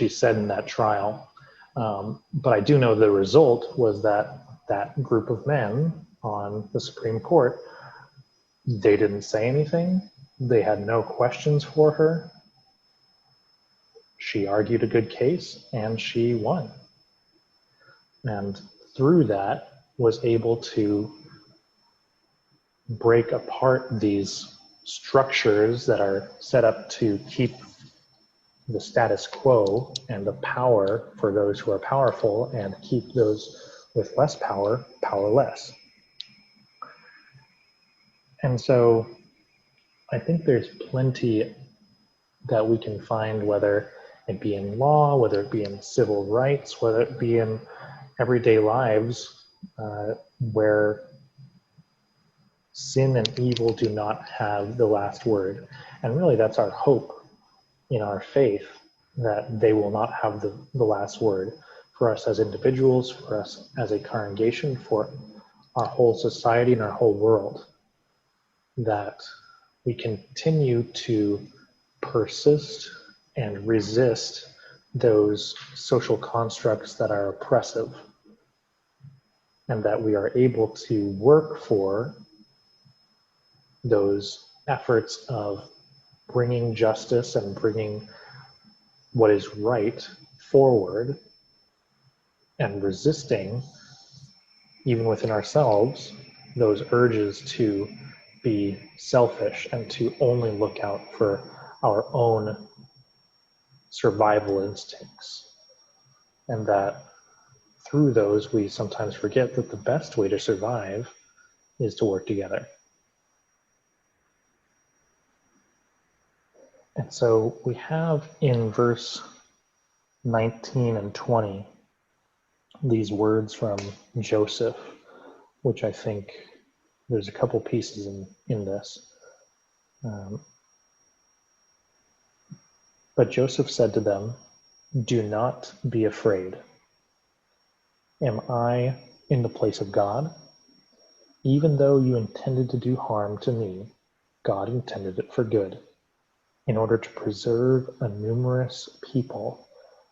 said in that trial. But I do know the result was that group of men on the Supreme Court, they didn't say anything. They had no questions for her. She argued a good case and she won. And through that was able to break apart these structures that are set up to keep the status quo and the power for those who are powerful and keep those with less power powerless. And so I think there's plenty that we can find, whether it be in law, whether it be in civil rights, whether it be in everyday lives, where sin and evil do not have the last word. And really that's our hope in our faith, that they will not have the last word for us as individuals, for us as a congregation, for our whole society and our whole world, that we continue to persist and resist those social constructs that are oppressive, and that we are able to work for those efforts of bringing justice and bringing what is right forward, and resisting, even within ourselves, those urges to be selfish and to only look out for our own survival instincts. And that through those, we sometimes forget that the best way to survive is to work together. And so we have in verse 19 and 20 these words from Joseph, which I think there's a couple pieces in this. But Joseph said to them, "Do not be afraid. Am I in the place of God? Even though you intended to do harm to me, God intended it for good, in order to preserve a numerous people,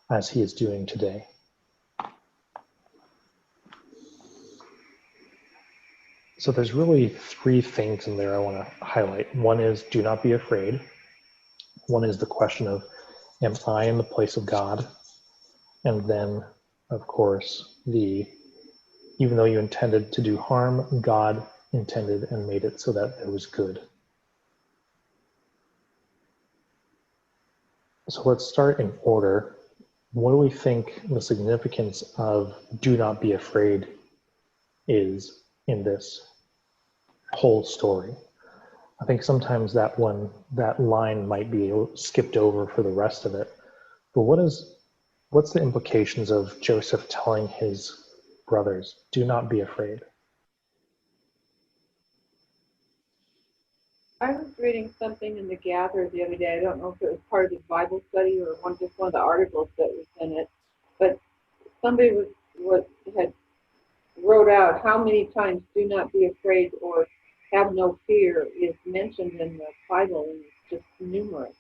as he is doing today." So there's really three things in there I want to highlight. One is do not be afraid. One is the question of, am I in the place of God? And then, of course, even though you intended to do harm, God intended and made it so that it was good. So let's start in order. What do we think the significance of do not be afraid is in this whole story? I think sometimes that line might be skipped over for the rest of it. But what's the implications of Joseph telling his brothers, do not be afraid? I was reading something in the Gather the other day. I don't know if it was part of the Bible study or just one of the articles that was in it, but somebody had wrote out how many times "do not be afraid" or "have no fear" is mentioned in the Bible, and it's just numerous.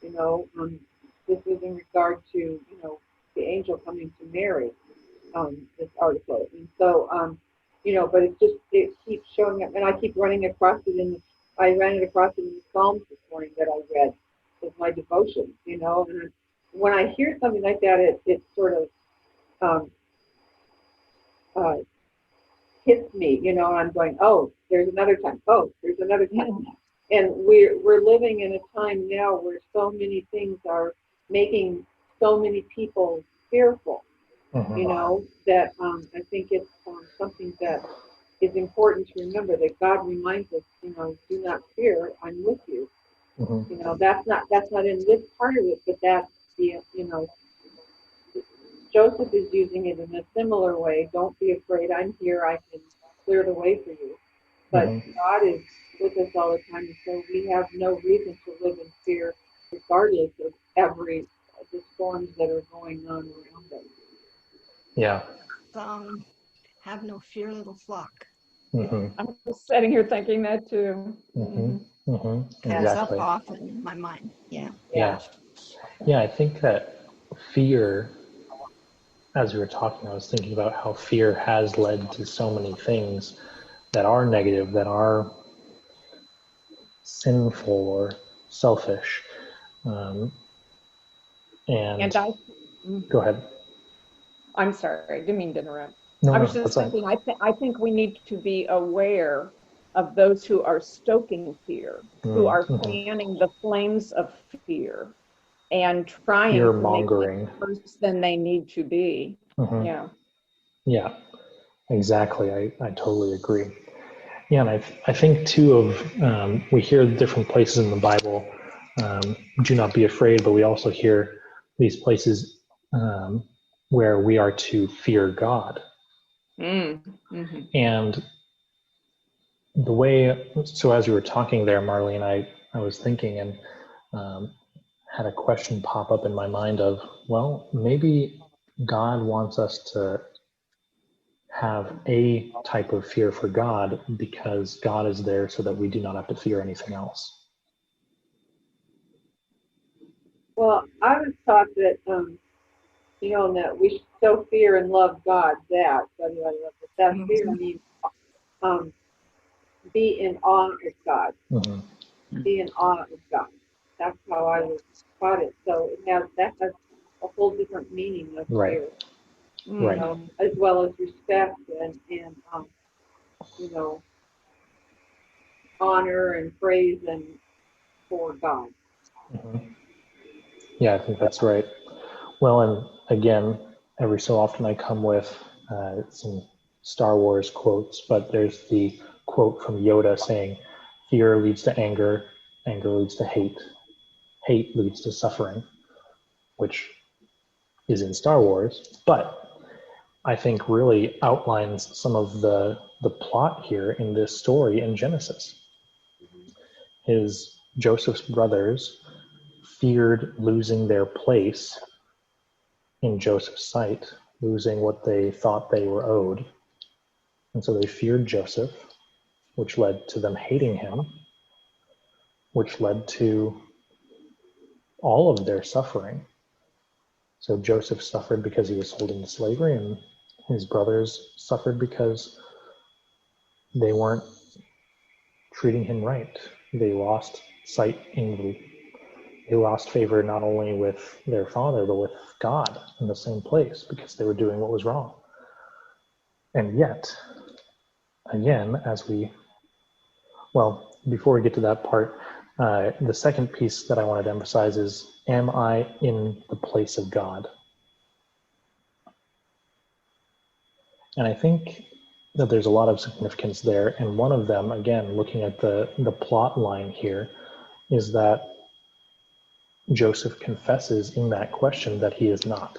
This was in regard to the angel coming to Mary. This article, and so but it keeps showing up, and I keep running across it I ran it across it in the Psalms this morning that I read as my devotion, you know. And when I hear something like that, it sort of hits me, you know, and I'm going, oh, there's another time. Oh, there's another time. And we're living in a time now where so many things are making so many people fearful, you know, that I think it's something that is important to remember, that God reminds us, you know, do not fear, I'm with you. You know, that's not in this part of it, but that's the, you know, Joseph is using it in a similar way. Don't be afraid, I'm here, I can clear the way for you. But God is with us all the time, and so we have no reason to live in fear, regardless of the storms that are going on around us. Yeah. Have no fear, little flock. I'm just sitting here thinking that too. Comes up often in my mind. Yeah, I think that fear, as we were talking, I was thinking about how fear has led to so many things that are negative, that are sinful or selfish. And go ahead. I'm sorry, I didn't mean to interrupt. No, I was just thinking, I think we need to be aware of those who are stoking fear, who are fanning the flames of fear and trying to make things worse than they need to be. Yeah, exactly. I totally agree. Yeah, and I think too of, we hear different places in the Bible, do not be afraid, but we also hear these places where we are to fear God. And the way, so as you were talking there, Marlene, I was thinking and had a question pop up in my mind of, well, maybe God wants us to have a type of fear for God because God is there so that we do not have to fear anything else. Well, I was taught that, you know, that we should so fear and love God that fear means be in awe of God. Be in awe of God. That's how I was taught it. So that has a whole different meaning of fear. You know, as well as respect and you know, honor and praise and for God. Yeah, I think that's right. Well, and again, every so often I come with some Star Wars quotes, but there's the quote from Yoda saying, fear leads to anger, anger leads to hate, hate leads to suffering, which is in Star Wars, but I think really outlines some of the plot here in this story in Genesis. Joseph's brothers feared losing their place in Joseph's sight, losing what they thought they were owed. And so they feared Joseph, which led to them hating him, which led to all of their suffering. So Joseph suffered because he was sold into slavery, and his brothers suffered because they weren't treating him right. They lost sight they lost favor not only with their father, but with God in the same place because they were doing what was wrong. And yet, again, before we get to that part, the second piece that I wanted to emphasize is, am I in the place of God? And I think that there's a lot of significance there. And one of them, again, looking at the plot line here, is that Joseph confesses in that question that he is not.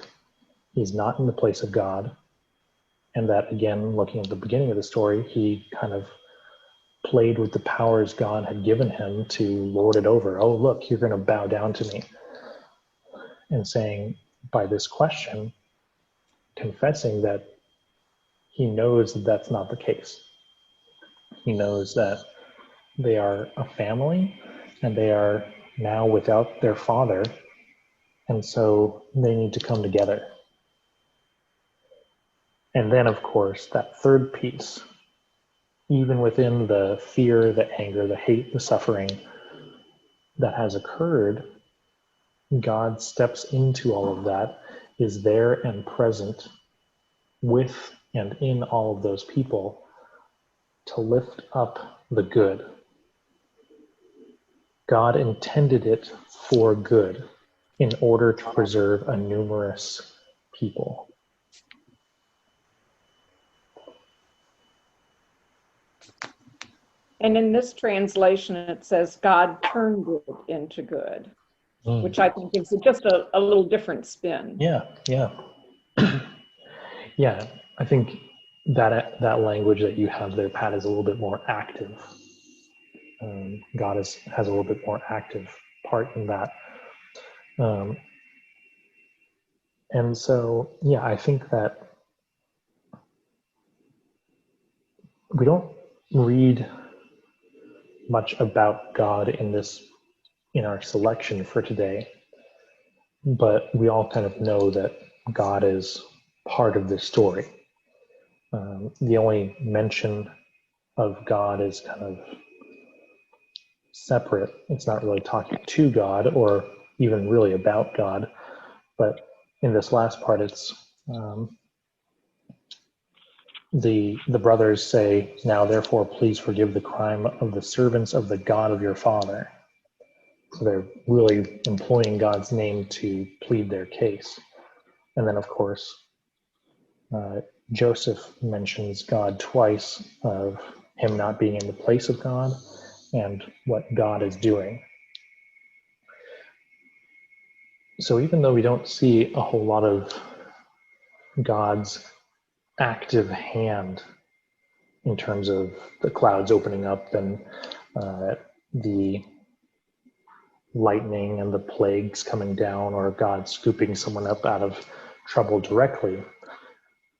He's not in the place of God. And that, again, looking at the beginning of the story, he kind of played with the powers God had given him to lord it over. Oh, look, you're going to bow down to me. And saying, by this question, confessing that he knows that that's not the case. He knows that they are a family and they are now without their father, and so they need to come together. And then, of course, that third piece, even within the fear, the anger, the hate, the suffering, that has occurred, God steps into all of that, is there and present with and in all of those people to lift up the good. God intended it for good in order to preserve a numerous people. And in this translation, it says God turned it into good, which I think gives it just a little different spin. Yeah. Yeah, I think that language that you have there, Pat, is a little bit more active. God has a little bit more active part in that. And so, yeah, I think that we don't read much about God in our selection for today, but we all kind of know that God is part of this story. The only mention of God is kind of separate. It's not really talking to God or even really about God, but in this last part, it's the brothers say, "Now therefore please forgive the crime of the servants of the God of your father." So they're really employing God's name to plead their case. And then, of course, Joseph mentions God twice, of him not being in the place of God and what God is doing. So even though we don't see a whole lot of God's active hand in terms of the clouds opening up and the lightning and the plagues coming down, or God scooping someone up out of trouble directly,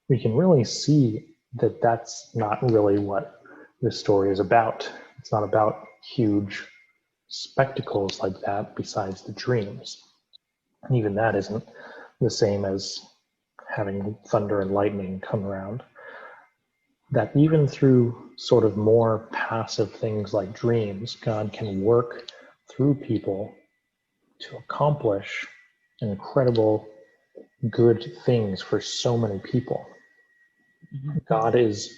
we can really see that that's not really what this story is about. It's not about huge spectacles like that besides the dreams. And even that isn't the same as having thunder and lightning come around. That even through sort of more passive things like dreams, God can work through people to accomplish incredible good things for so many people. God is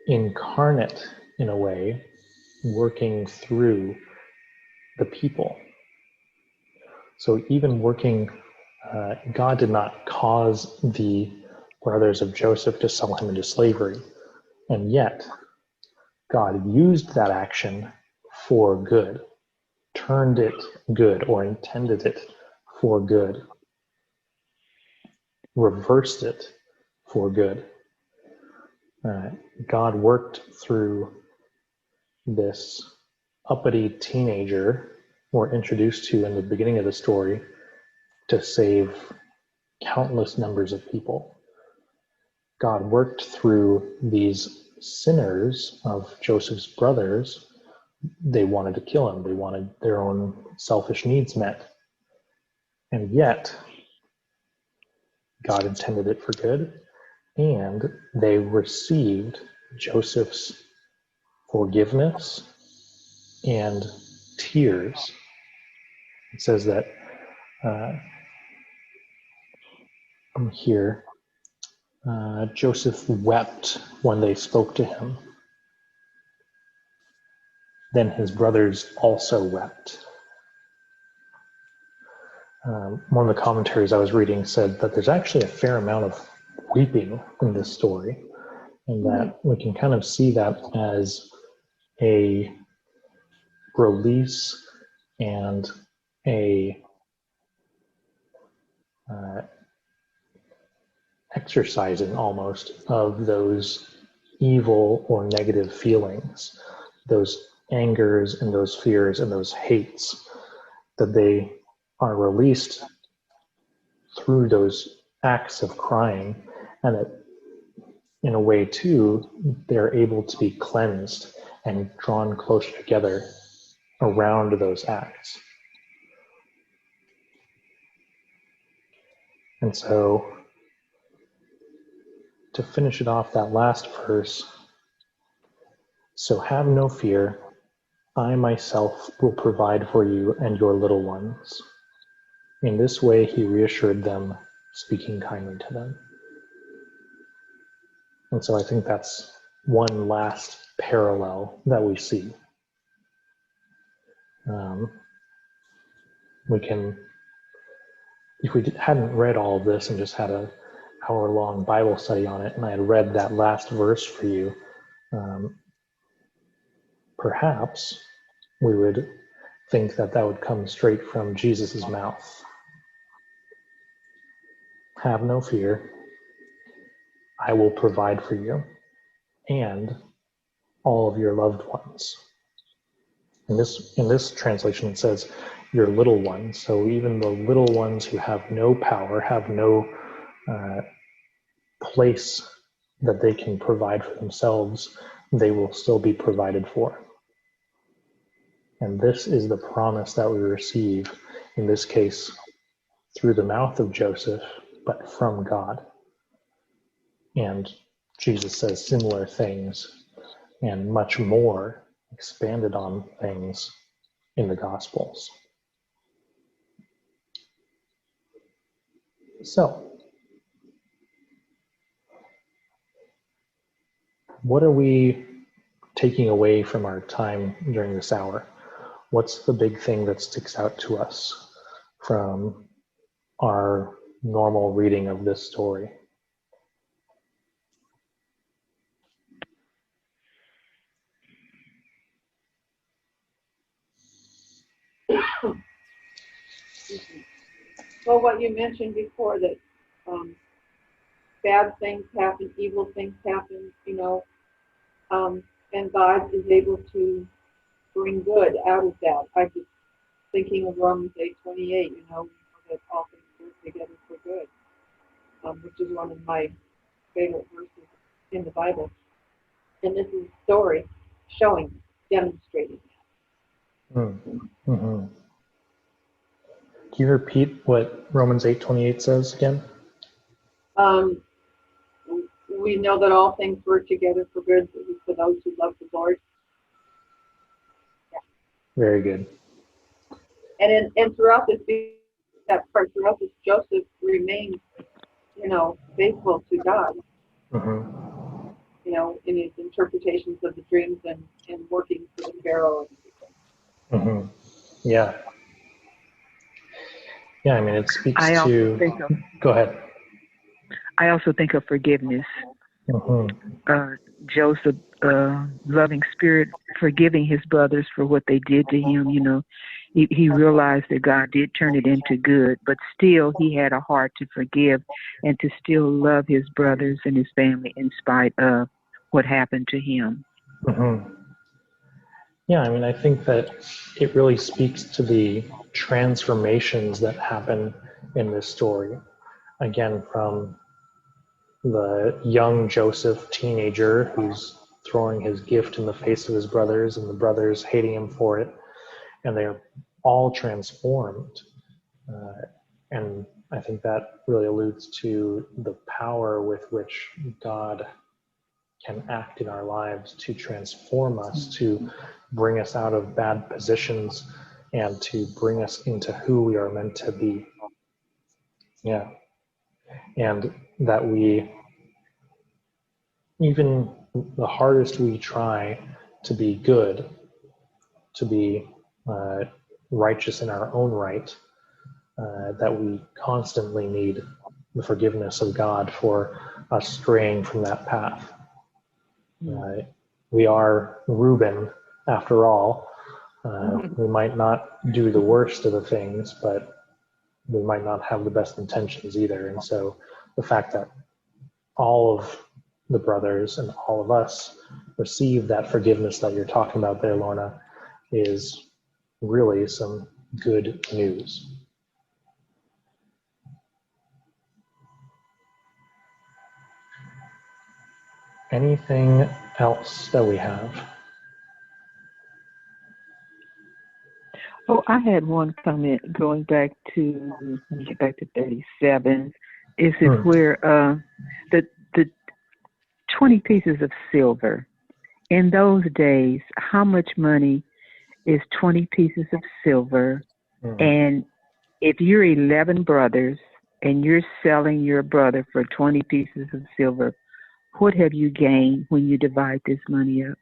incarnate in a way, working through the people. So even working, God did not cause the brothers of Joseph to sell him into slavery, and yet God used that action for good, turned it good, or intended it for good, reversed it for good. God worked through this uppity teenager we're introduced to in the beginning of the story to save countless numbers of people. God worked through these sinners of Joseph's brothers. They wanted to kill him. They wanted their own selfish needs met. And yet, God intended it for good, and they received Joseph's forgiveness and tears. It says that here, Joseph wept when they spoke to him. Then his brothers also wept. One of the commentaries I was reading said that there's actually a fair amount of weeping in this story, and that we can kind of see that as a release and a exercising almost of those evil or negative feelings, those angers and those fears and those hates, that they are released through those acts of crying, and that in a way too, they're able to be cleansed and drawn closer together around those acts. And so, to finish it off, that last verse, "So have no fear, I myself will provide for you and your little ones. In this way, he reassured them, speaking kindly to them. And so I think that's one last parallel that we see. We can, if we hadn't read all of this and just had an hour-long Bible study on it, and I had read that last verse for you, perhaps we would think that that would come straight from Jesus's mouth. Have no fear. I will provide for you and all of your loved ones. In this translation, it says your little ones. So even the little ones who have no power, have no place that they can provide for themselves, they will still be provided for. And this is the promise that we receive, in this case, through the mouth of Joseph, but from God. And Jesus says similar things and much more expanded on things in the Gospels. So, what are we taking away from our time during this hour? What's the big thing that sticks out to us from our normal reading of this story? Well, what you mentioned before, that bad things happen, evil things happen, and God is able to bring good out of that. I'm just thinking of Romans 8:28, that all things work together for good, which is one of my favorite verses in the Bible. And this is a story demonstrating that. Mm-hmm. Can you repeat what Romans 8:28 says again? We know that all things work together for good for those who love the Lord. Yeah. Very good. And throughout this Joseph remained, faithful to God. Mm-hmm. In his interpretations of the dreams and working for the Pharaoh and everything. Mm-hmm. Yeah. Yeah, I mean, it speaks to... Go ahead. I also think of forgiveness. Mm-hmm. Joseph, loving spirit, forgiving his brothers for what they did to him. He realized that God did turn it into good, but still he had a heart to forgive and to still love his brothers and his family in spite of what happened to him. Mm-hmm. Yeah, I mean, I think that it really speaks to the transformations that happen in this story. Again, from the young Joseph teenager who's throwing his gift in the face of his brothers and the brothers hating him for it, and they're all transformed. And I think that really alludes to the power with which God can act in our lives to transform us, to bring us out of bad positions and to bring us into who we are meant to be. Yeah. And that we, even the hardest we try to be good, to be righteous in our own right, that we constantly need the forgiveness of God for us straying from that path. We are Reuben, after all. We might not do the worst of the things, but we might not have the best intentions either. And so the fact that all of the brothers and all of us receive that forgiveness that you're talking about there, Lorna, is really some good news. Anything else that we have? Oh, I had one comment going back to, let me get back to 37. Is it where the 20 pieces of silver, in those days, how much money is 20 pieces of silver. Mm. And if you're 11 brothers and you're selling your brother for 20 pieces of silver, what have you gained when you divide this money up?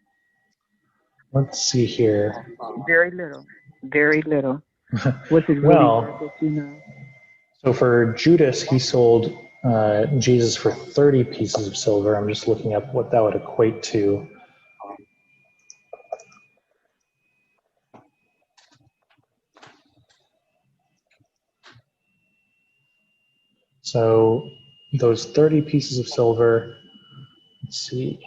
Let's see here. Very little. Very little. Was it really Well, worth it, you know? so for Judas, he sold Jesus for 30 pieces of silver. I'm just looking up what that would equate to. So those 30 pieces of silver, let's see.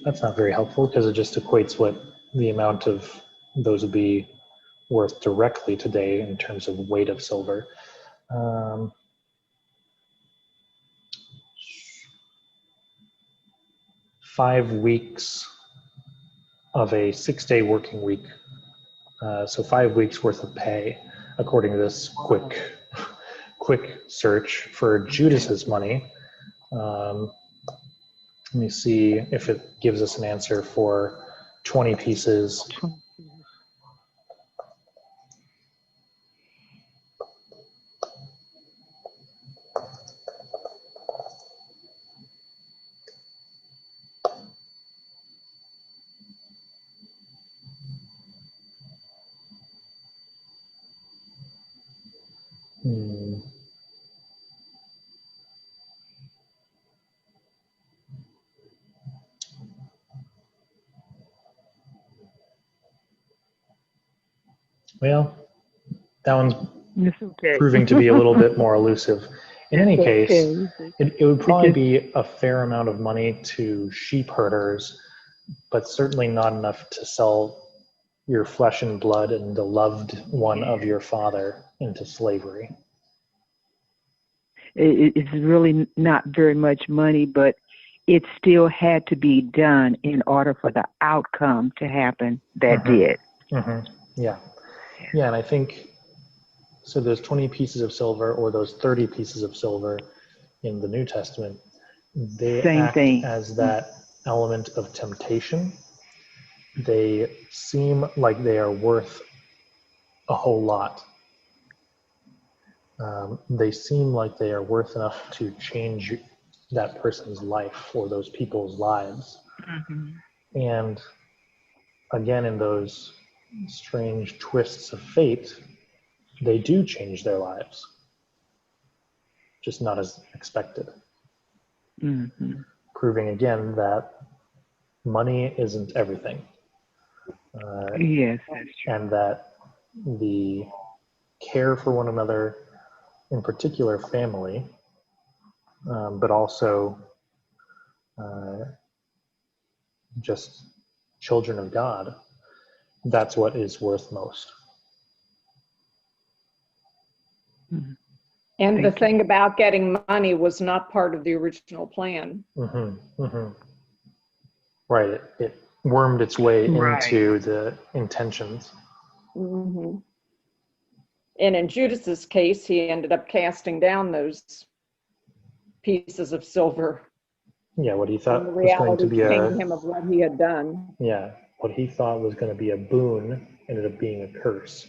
That's not very helpful because it just equates what the amount of those would be worth directly today in terms of weight of silver. 5 weeks of a 6-day working week. So 5 weeks worth of pay, according to this quick search for Judas's money. Let me see if it gives us an answer for 20 pieces. Well, that one's proving to be a little bit more elusive. In any case, it would probably be a fair amount of money to sheep herders, but certainly not enough to sell your flesh and blood and the loved one of your father into slavery. It's really not very much money, but it still had to be done in order for the outcome to happen that did. Yeah. Yeah, and I think, so those 20 pieces of silver or those 30 pieces of silver in the New Testament, they act as that element of temptation. They seem like they are worth a whole lot. They seem like they are worth enough to change that person's life or those people's lives. And again, in those strange twists of fate, they do change their lives, just not as expected. Proving again that money isn't everything. Yes, that's true. And that the care for one another, in particular family, but also just children of God, that's what is worth most. And the thing about getting money was not part of the original plan. Right, it wormed its way into the intentions. And in Judas's case, he ended up casting down those pieces of silver. Yeah, what he thought the was going to be him of what he had done. Yeah, what he thought was going to be a boon ended up being a curse.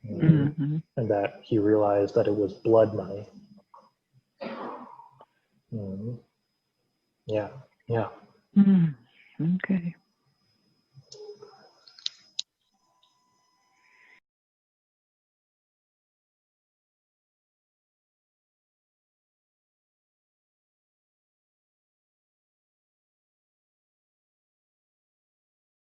And that he realized that it was blood money. Yeah. Okay.